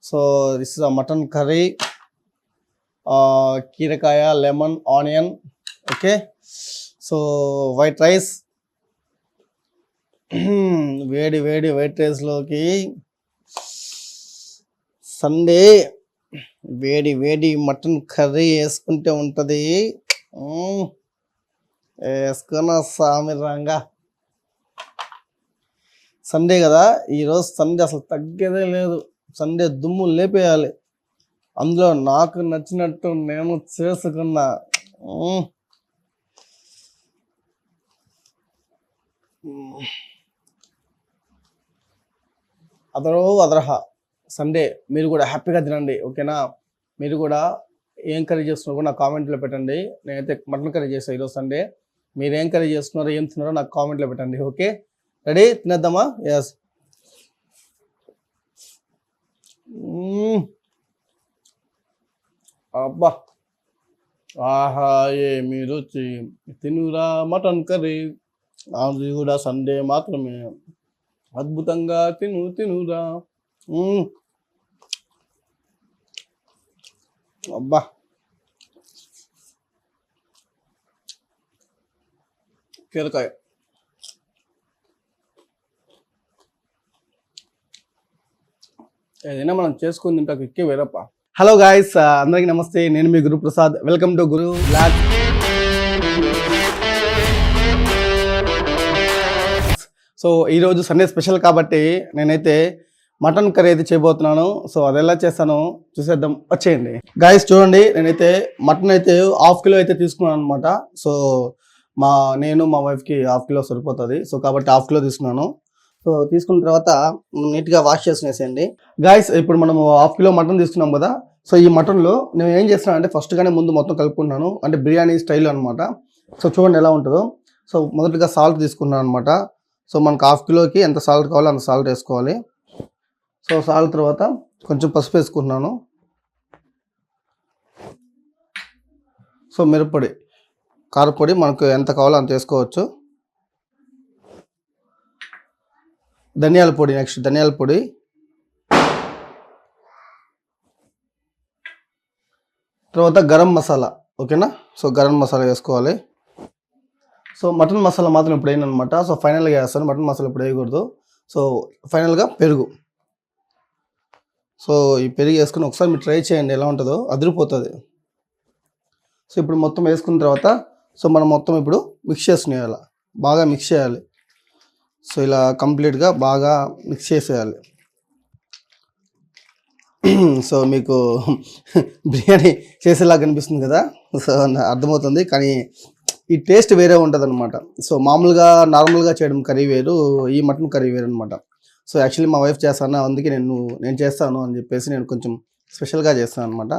So this is a mutton curry, కీరకాయ, lemon, onion. Okay, so white rice, వేడి వేడి white రైస్లోకి Sunday వేడి వేడి మటన్ కర్రీ వేసుకుంటే ఉంటుంది. వేసుకున్న సామిరంగా. సండే కదా, ఈరోజు సండే అసలు తగ్గేదే లేదు. సండే దుమ్ము లేపేయాలి. అందులో నాకు నచ్చినట్టు నేను చేసుకున్నా. అదరహ సండే మీరు కూడా హ్యాపీగా తినండి. ఓకేనా, మీరు కూడా ఏం కర్రీ చేస్తున్నారో కూడా నాకు కామెంట్లో పెట్టండి. నేనైతే మటన్ కర్రీ చేస్తాను ఈరోజు సండే. మీరు ఏం కర్రీ చేస్తున్నారో ఏం తిన్నారో నాకు కామెంట్లో పెట్టండి. ఓకే, రెడీ, తినేద్దామా? ఎస్. అబ్బా, ఆహా ఏమి రుచి, తినురా మటన్ కర్రీ. అది కూడా సండే మాత్రమే. అద్భుతంగా తినురా. అబ్బా, కీరకాయ. ఏదైనా మనం చేసుకుని తింటాక ఎక్కే వేరప్ప. హలో గాయస్, అందరికీ నమస్తే. నేను మీ Guruprasad. Welcome to Guru blog. So ఈరోజు సండే స్పెషల్ కాబట్టి నేనైతే మటన్ కర్రీ అయితే చేయబోతున్నాను. సో అది ఎలా చేస్తానో చూసేద్దాం, వచ్చేయండి. గాయస్ చూడండి, నేనైతే మటన్ అయితే 1/2 కిలో అయితే తీసుకున్నాను అనమాట. సో నేను మా వైఫ్కి 1/2 కిలో సరిపోతుంది. సో కాబట్టి 1/2 కిలో తీసుకున్నాను. సో తీసుకున్న తర్వాత నీట్గా వాష్ చేసుకునేసేయండి. గాయస్ ఇప్పుడు మనము 1/2 కిలో మటన్ తీసుకున్నాం కదా. సో ఈ మటన్లో నేను ఏం చేస్తున్నాను అంటే ఫస్ట్గానే ముందు మొత్తం కలుపుకుంటున్నాను, అంటే బిర్యానీ స్టైల్ అనమాట. సో చూడండి ఎలా ఉంటుందో. సో మొదటిగా సాల్ట్ తీసుకున్నాను అనమాట. సో మనకు 1/2 కిలోకి ఎంత సాల్ట్ కావాలో అంత సాల్ట్ వేసుకోవాలి. సో సాల్ట్ తర్వాత కొంచెం పసుపు వేసుకుంటున్నాను. సో మిరప్పొడి, కారపొడి మనకు ఎంత కావాలో అంత వేసుకోవచ్చు. ధనియాల పొడి, నెక్స్ట్ ధనియాల పొడి, తర్వాత గరం మసాలా. ఓకేనా, సో గరం మసాలా వేసుకోవాలి. సో మటన్ మసాలా మాత్రం ఇప్పుడు వేయనమాట. సో ఫైనల్గా వేస్తాను, మటన్ మసాలా ఇప్పుడు వేయకూడదు. సో ఫైనల్గా పెరుగు. సో ఈ పెరుగు వేసుకుని ఒకసారి మీరు ట్రై చేయండి, ఎలా ఉంటుందో అదిరిపోతుంది. సో ఇప్పుడు మొత్తం వేసుకున్న తర్వాత సో మనం మొత్తం ఇప్పుడు మిక్స్ చేసుకునేయాలి, బాగా మిక్స్ చేయాలి. సో ఇలా కంప్లీట్గా బాగా మిక్స్ చేసేయాలి. సో మీకు బిర్యానీ చేసేలా కనిపిస్తుంది కదా, సో అర్థమవుతుంది. కానీ ఈ టేస్ట్ వేరే ఉంటుంది అనమాట. సో మామూలుగా నార్మల్గా చేయడం కర్రీ వేరు, ఈ మటన్ కర్రీ వేరు అనమాట. సో యాక్చువల్లీ మా వైఫ్ చేస్తాను, అందుకే నేను చేస్తాను అని చెప్పేసి నేను కొంచెం స్పెషల్గా చేస్తాను అనమాట.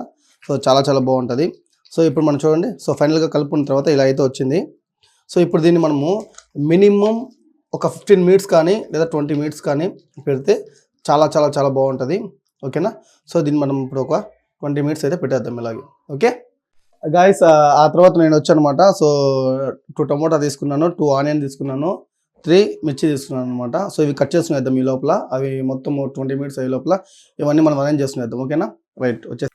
సో చాలా చాలా బాగుంటుంది. సో ఇప్పుడు మనం చూడండి, సో ఫైనల్గా కలుపుకున్న తర్వాత ఇలా అయితే వచ్చింది. సో ఇప్పుడు దీన్ని మనము మినిమం ఒక 15 మినిట్స్ కానీ లేదా 20 మినిట్స్ కానీ పెడితే చాలా చాలా చాలా బాగుంటుంది. ఓకేనా, సో దీన్ని మనం ఇప్పుడు ఒక 20 మినిట్స్ అయితే పెట్టేద్దాం ఇలాగే. ఓకే గాయస్, ఆ తర్వాత నేను వచ్చానమాట. సో 2 టమోటా తీసుకున్నాను, 2 ఆనియన్ తీసుకున్నాను, 3 మిర్చి తీసుకున్నాను అనమాట. సో ఇవి కట్ చేసుకునేద్దాం ఈ లోపల. అవి మొత్తం 20 మినిట్స్ అయ్యే లోపల ఇవన్నీ మనం అరేంజ్ చేసుకునేద్దాం. ఓకేనా, రైట్, వచ్చేసి.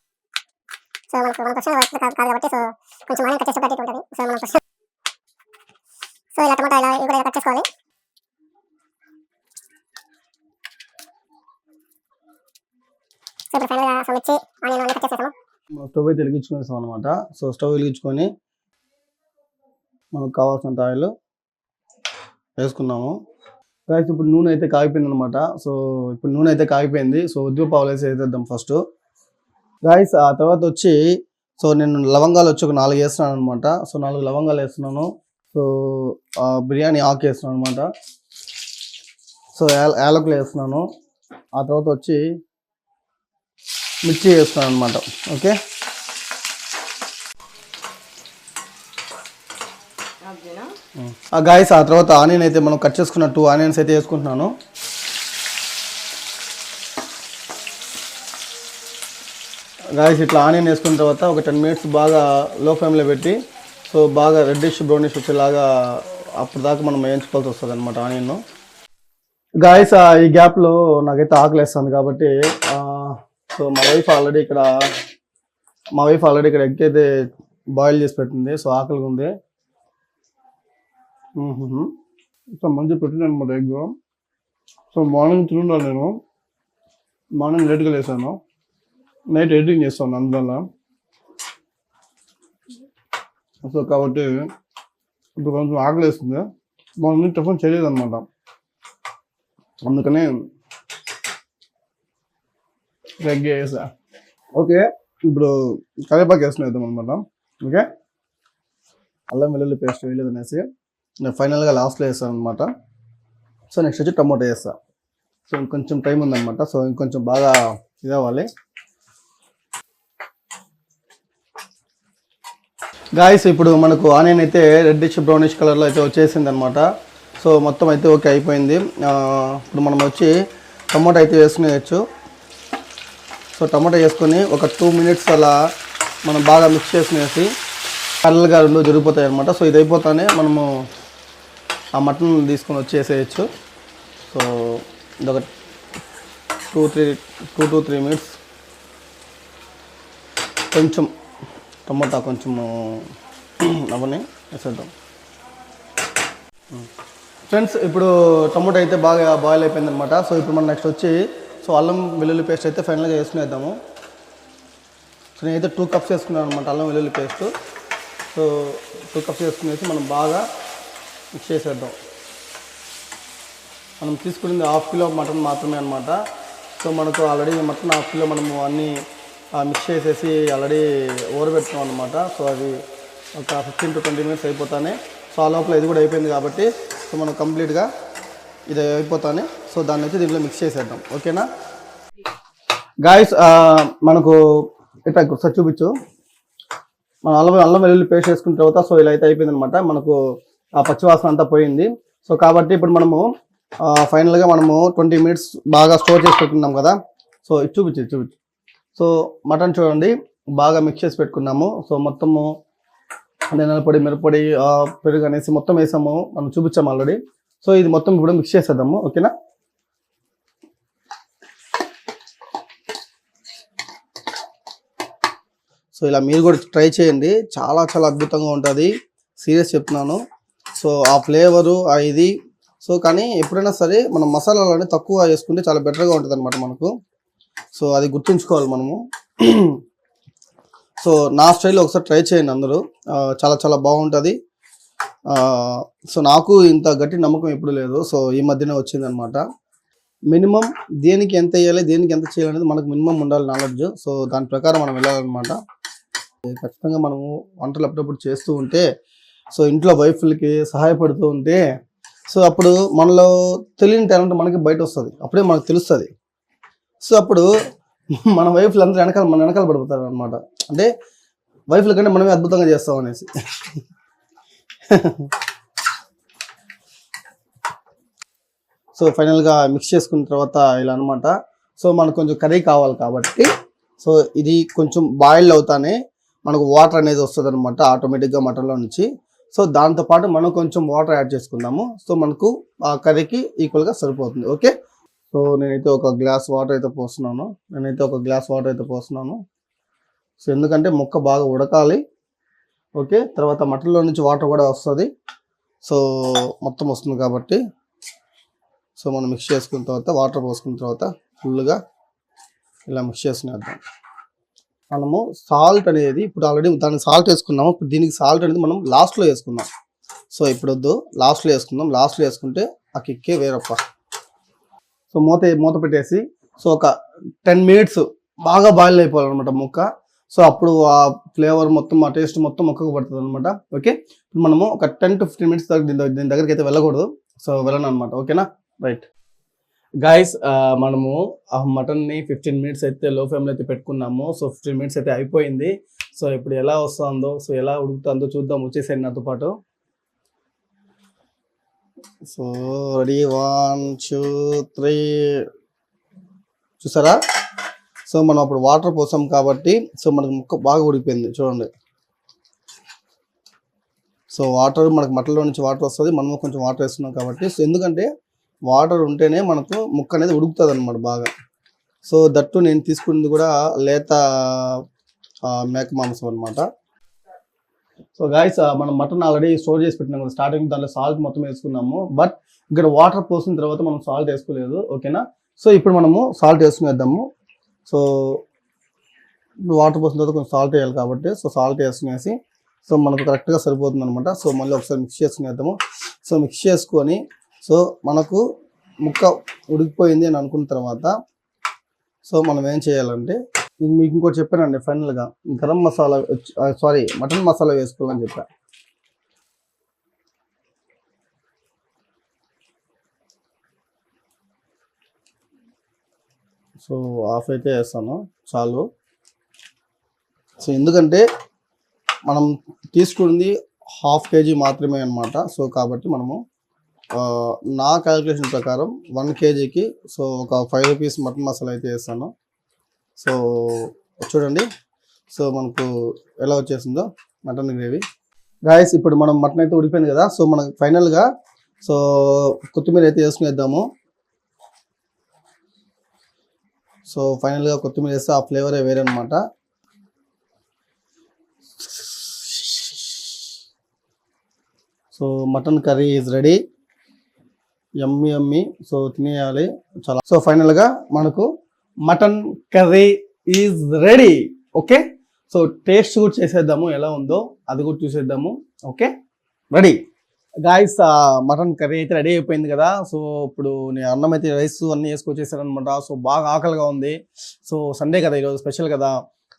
స్టవ్ అయితే వెలిగించుకునేసాం అనమాట. సో స్టవ్ వెలిగించుకొని మనకు కావాల్సినంత ఆయిల్ వేసుకున్నాము. గాయస్ ఇప్పుడు నూనె అయితే కాగిపోయింది అనమాట. సో ఇప్పుడు నూనె అయితే కాగిపోయింది. సో ఉద్యోగ పావులు వేసి వేసేద్దాం ఫస్ట్. గాయస్ ఆ తర్వాత వచ్చి సో నేను లవంగాలు వచ్చి ఒక 4 వేస్తున్నాను అనమాట. సో 4 లవంగాలు వేస్తున్నాను. సో బిర్యానీ ఆకు వేస్తున్నాను అనమాట. సో యాలకులు వేస్తున్నాను. ఆ తర్వాత వచ్చి మిర్చి వేస్తున్నాను అనమాట. ఓకే, గాయస్ ఆ తర్వాత ఆనియన్ అయితే మనం కట్ చేసుకున్న 2 ఆనియన్స్ అయితే వేసుకుంటున్నాను. గాయస్ ఇట్లా ఆనియన్ వేసుకున్న తర్వాత ఒక 10 మినిట్స్ బాగా లో ఫ్లేమ్లో పెట్టి సో బాగా రెడ్డిష్ బ్రౌనిష్ వచ్చేలాగా అప్పటిదాకా మనం వేయించుకోవాల్సి వస్తుంది అనమాట ఆనియన్. గాయస్ ఈ గ్యాప్లో నాకైతే ఆకలి వేస్తుంది కాబట్టి సో మా వైఫ్ ఆల్రెడీ ఇక్కడ ఎగ్ అయితే బాయిల్ చేసి పెట్టింది. సో ఆకలిగా ఉంది. సో మంచి పెట్టింది అనమాట ఎగ్. సో మార్నింగ్ తిన్నాను నేను. మార్నింగ్ లేట్గా లేసాను, నైట్ ఎడిటింగ్ చేస్తాను అందువల్ల. సో కాబట్టి ఇప్పుడు కొంచెం ఆకలి వేస్తుంది. మార్నింగ్ టిఫిన్ చేయలేదు అనమాట, అందుకని ఎగ్ వేసా. ఓకే, ఇప్పుడు కరివేపాకు వేసుకునేద్దాం అనమాట. ఓకే, అల్లం వెల్లుల్లి పేస్ట్ వేయలేదు అనేసి నేను ఫైనల్గా లాస్ట్లో వేస్తాను అనమాట. సో నెక్స్ట్ వచ్చి టమాటో వేస్తా. సో ఇంకొంచెం టైం ఉందన్నమాట. సో ఇంకొంచెం బాగా ఇదవ్వాలి. గాయస్ ఇప్పుడు మనకు ఆనియన్ అయితే రెడ్డిష్ బ్రౌనిష్ కలర్లో అయితే వచ్చేసింది అనమాట. సో మొత్తం అయితే ఓకే అయిపోయింది. ఇప్పుడు మనం వచ్చి టమాటో అయితే వేసుకునేయచ్చు. సో టమాటో వేసుకొని ఒక 2 minutes అలా మనం బాగా మిక్స్ చేసుకునేసి కర్రలుగా రెండు జరిగిపోతాయి అనమాట. సో ఇది అయిపోతానే మనము ఆ మటన్ తీసుకొని వచ్చేసేయచ్చు. సో ఇదొక 2 to 3 minutes కొంచెం టమాటా కొంచెము అవన్నీ వేసేద్దాం. ఫ్రెండ్స్ ఇప్పుడు టమాటో అయితే బాగా బాయిల్ అయిపోయింది అనమాట. సో ఇప్పుడు మనం నెక్స్ట్ వచ్చి సో అల్లం వెల్లుల్లి పేస్ట్ అయితే ఫైనల్గా వేసుకునేద్దాము. సో నేనైతే 2 cups వేసుకున్నాను అనమాట అల్లం వెల్లుల్లి పేస్ట్. సో 2 cups వేసుకునేసి మనం బాగా మిక్స్ చేసేద్దాం. మనం తీసుకునేది 1/2 kilo మటన్ మాత్రమే అనమాట. సో మనకు ఆల్రెడీ మటన్ 1/2 kilo మనము అన్నీ మిక్స్ చేసేసి ఆల్రెడీ ఊరబెట్టుకున్నాం అనమాట. సో అది ఒక 15 to 20 minutes అయిపోతానే. సో ఆ లోపల ఇది కూడా అయిపోయింది కాబట్టి సో మనం కంప్లీట్గా ఇది అయిపోతానే. సో దాన్ని వచ్చి దీంట్లో మిక్స్ చేసేద్దాం. ఓకేనా గాయస్, మనకు ఇట్లా ఒకసారి చూపించు. మనం అల్లం వెల్లుల్లి పేస్ట్ వేసుకున్న తర్వాత సో ఇలా అయితే అయిపోయింది అనమాట. మనకు ఆ పచ్చివాసన అంతా పోయింది. సో కాబట్టి ఇప్పుడు మనము ఫైనల్గా మనము 20 minutes బాగా స్టోర్ చేసి పెట్టుకున్నాం కదా. సో ఇది చూపించు. సో మటన్ చూడండి బాగా మిక్స్ చేసి పెట్టుకున్నాము. సో మొత్తము ధనియాల పొడి, మిరప్పొడి, పెరుగు అనేసి మొత్తం వేసాము, మనం చూపించాము ఆల్రెడీ. సో ఇది మొత్తం ఇప్పుడు మిక్స్ చేసేద్దాము. ఓకేనా, సో ఇలా మీరు కూడా ట్రై చేయండి, చాలా చాలా అద్భుతంగా ఉంటుంది, సీరియస్ చెప్తున్నాను. సో ఆ ఫ్లేవరు ఇది. సో కానీ ఎప్పుడైనా సరే మనం మసాలాలు తక్కువ వేసుకుంటే చాలా బెటర్గా ఉంటుంది అనమాట మనకు. సో అది గుర్తుంచుకోవాలి మనము. సో నా స్టైల్లో ఒకసారి ట్రై చేయండి అందరూ, చాలా చాలా బాగుంటుంది. సో నాకు ఇంత గట్టి నమ్మకం ఎప్పుడు లేదు. సో ఈ మధ్యనే వచ్చిందనమాట. మినిమం దేనికి ఎంత వేయాలి, దేనికి ఎంత చేయాలనేది మనకు మినిమం ఉండాలి నాలెడ్జ్. సో దాని ప్రకారం మనం వెళ్ళాలన్నమాట. ఖచ్చితంగా మనము వంటలు అప్పుడప్పుడు చేస్తూ ఉంటే, సో ఇంట్లో వైఫ్లకి సహాయపడుతూ ఉంటే, సో అప్పుడు మనలో తెలియని టాలెంట్ మనకి బయట వస్తుంది, అప్పుడే మనకు తెలుస్తుంది. సో అప్పుడు మన వైఫ్లు అందరూ మన వెనకాల పడిపోతారు అనమాట. అంటే వైఫ్ల కంటే మనమే అద్భుతంగా చేస్తాం అనేసి. సో ఫైనల్గా మిక్స్ చేసుకున్న తర్వాత ఇలా అనమాట. సో మనకు కొంచెం కర్రీ కావాలి కాబట్టి సో ఇది కొంచెం బాయిల్ అవుతానే మనకు వాటర్ అనేది వస్తుంది అనమాట ఆటోమేటిక్గా మటన్లో నుంచి. సో దాంతోపాటు మనం కొంచెం వాటర్ యాడ్ చేసుకుందాము. సో మనకు ఆ కర్రీకి ఈక్వల్గా సరిపోతుంది. ఓకే, సో నేనైతే ఒక గ్లాస్ వాటర్ అయితే పోస్తున్నాను. సో ఎందుకంటే ముక్క బాగా ఉడకాలి. ఓకే, తర్వాత మటన్లో నుంచి వాటర్ కూడా వస్తుంది. సో మొత్తం వస్తుంది కాబట్టి సో మనం మిక్స్ చేసుకున్న తర్వాత వాటర్ పోసుకున్న తర్వాత ఫుల్గా ఇలా మిక్స్ చేసుకునేద్దాం. మనము సాల్ట్ అనేది ఇప్పుడు ఆల్రెడీ దానికి సాల్ట్ వేసుకున్నాము. ఇప్పుడు దీనికి సాల్ట్ అనేది మనం లాస్ట్లో వేసుకుందాం. సో ఇప్పుడు వద్దు, లాస్ట్లో వేసుకుందాం. లాస్ట్లో వేసుకుంటే ఆ కిక్కే వేరప్ప. సో మూత పెట్టేసి సో ఒక 10 minutes బాగా బాయిల్ అయిపోవాలన్నమాట ముక్క. సో అప్పుడు ఆ ఫ్లేవర్ మొత్తం, ఆ టేస్ట్ మొత్తం ముక్కకు పడుతుంది అనమాట. ఓకే, ఇప్పుడు మనము ఒక 10 to 15 minutes దీని దగ్గరికి అయితే వెళ్ళకూడదు. సో వెళ్ళను అనమాట. ఓకేనా, రైట్ గాయస్, మనము ఆ మటన్ని 15 minutes అయితే లో ఫ్లేమ్లో అయితే పెట్టుకున్నాము. సో 15 minutes అయితే అయిపోయింది. సో ఇప్పుడు ఎలా వస్తుందో, సో ఎలా ఉడుకుతుందో చూద్దాం. వచ్చేసేయండి నాతో పాటు. సో రెడీ, 1 2 3 చూసారా? సో మనం అప్పుడు వాటర్ పోసాం కాబట్టి సో మనకు ముక్క బాగా ఉడికిపోయింది చూడండి. సో వాటర్ మనకు మటన్లో నుంచి వాటర్ వస్తుంది, మనము కొంచెం వాటర్ వేస్తున్నాం కాబట్టి. సో ఎందుకంటే వాటర్ ఉంటేనే మనకు ముక్క అనేది ఉడుకుతుంది అనమాట బాగా. సో దట్టు నేను తీసుకున్నది కూడా లేత మేక మాంసం అనమాట. సో గాయస్ మనం మటన్ ఆల్రెడీ స్టోర్ చేసి పెట్టినాం కదా, స్టార్టింగ్ దాంట్లో సాల్ట్ మొత్తం వేసుకున్నాము. బట్ ఇక్కడ వాటర్ పోసిన తర్వాత మనం సాల్ట్ వేసుకోలేదు, ఓకేనా. సో ఇప్పుడు మనము సాల్ట్ వేసుకునేద్దాము. సో వాటర్ పోసిన తర్వాత కొంచెం సాల్ట్ వేయాలి కాబట్టి సో సాల్ట్ వేసుకునేసి సో మనకు కరెక్ట్గా సరిపోతుంది అనమాట. సో మళ్ళీ ఒకసారి మిక్స్ చేసుకునేద్దాము. సో మిక్స్ చేసుకొని సో మనకు ముక్క ఉడికిపోయింది అని అనుకున్న తర్వాత సో మనం ఏం చేయాలంటే మీకు ఇంకోటి చెప్పానండి ఫైనల్గా, గరం మసాలా మటన్ మసాలా వేసుకోవాలని చెప్పా. సో హాఫ్ అయితే వేస్తాను చాలు. సో ఎందుకంటే మనం తీసుకుంది 1/2 kg మాత్రమే అనమాట. సో కాబట్టి మనము నా క్యాలిక్యులేషన్ ప్రకారం 1 kgకి సో ఒక 5 రూపీస్ మటన్ మసాలా అయితే వేస్తాను. సో చూడండి సో మనకు ఎలా వచ్చేసిందో మటన్ గ్రేవీ. గాయస్ ఇప్పుడు మనం మటన్ అయితే ఉడిపోయింది కదా, సో మనకు ఫైనల్గా సో కొత్తిమీర అయితే వేసుకునేద్దాము. సో ఫైనల్గా కొత్తిమీర వేస్తే ఆ ఫ్లేవరే వేరే అనమాట. So mutton curry is ready, yummy yummy. So తినేయాలి చాలా. సో ఫైనల్గా మనకు mutton curry is ready. Okay, so taste కూడా చేసేద్దాము, ఎలా ఉందో అది కూడా చూసేద్దాము. Okay ready guys, mutton curry అయితే రెడీ అయిపోయింది కదా. సో ఇప్పుడు నేను అన్నం అయితే రైస్ అన్నీ వేసుకొచ్చేసాను అనమాట. సో బాగా ఆకలిగా ఉంది. సో సండే కదా ఈరోజు స్పెషల్ కదా.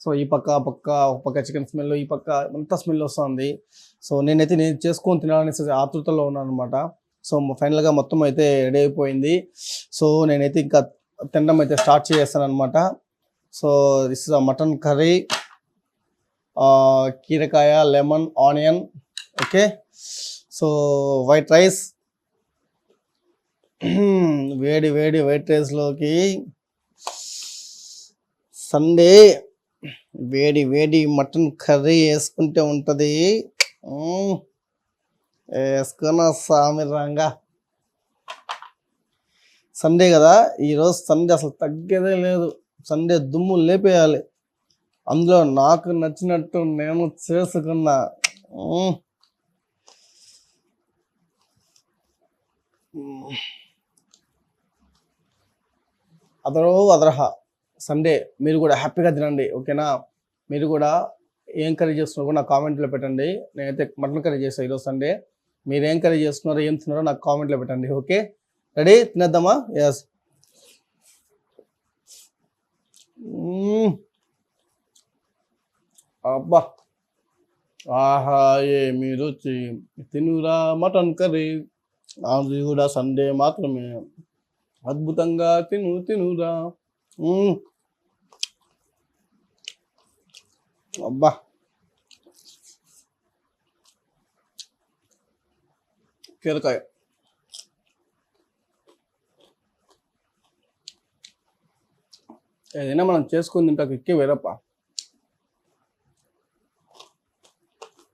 సో ఈ పక్క ఒక పక్క చికెన్ స్మెల్, ఈ పక్క అంతా స్మెల్ వస్తుంది. సో నేను చేసుకొని తినాలని ఆతృతలో ఉన్నాను అనమాట. సో ఫైనల్గా మొత్తం అయితే రెడీ అయిపోయింది. సో నేనైతే ఇంకా తినడం అయితే స్టార్ట్ చేస్తాను అనమాట. So this is mutton curry, కీరకాయ, lemon, onion. Okay, so white rice, వేడి వేడి వైట్ రైస్లోకి సండే వేడి వేడి మటన్ కర్రీ వేసుకుంటే ఉంటుంది. వేసుకున్న సామిరంగా. సండే కదా ఈరోజు, సండే అసలు తగ్గేదే లేదు. సండే దుమ్ము లేపేయాలి. అందులో నాకు నచ్చినట్టు నేను చేసుకున్నా. అదరహ సండే మీరు కూడా హ్యాపీగా తినండి, ఓకేనా. మీరు కూడా ఏం కర్రీ చేస్తున్నారో కూడా నాకు కామెంట్లో పెట్టండి. నేనైతే మటన్ కర్రీ చేస్తాను ఈరోజు సండే. మీరు ఏం కర్రీ చేస్తున్నారో ఏం తిన్నారో నాకు కామెంట్లో పెట్టండి. ఓకే రెడీ, తినేద్దామా? ఎస్. అబ్బా ఆహా ఏమి రుచి, తినురా మటన్ కర్రీ, అది కూడా సండే మాత్రమే. అద్భుతంగా తినురా. అబ్బా కీరకాయ ఏదైనా మనం చేసుకుని తింటాక ఎక్కి వేరప్ప.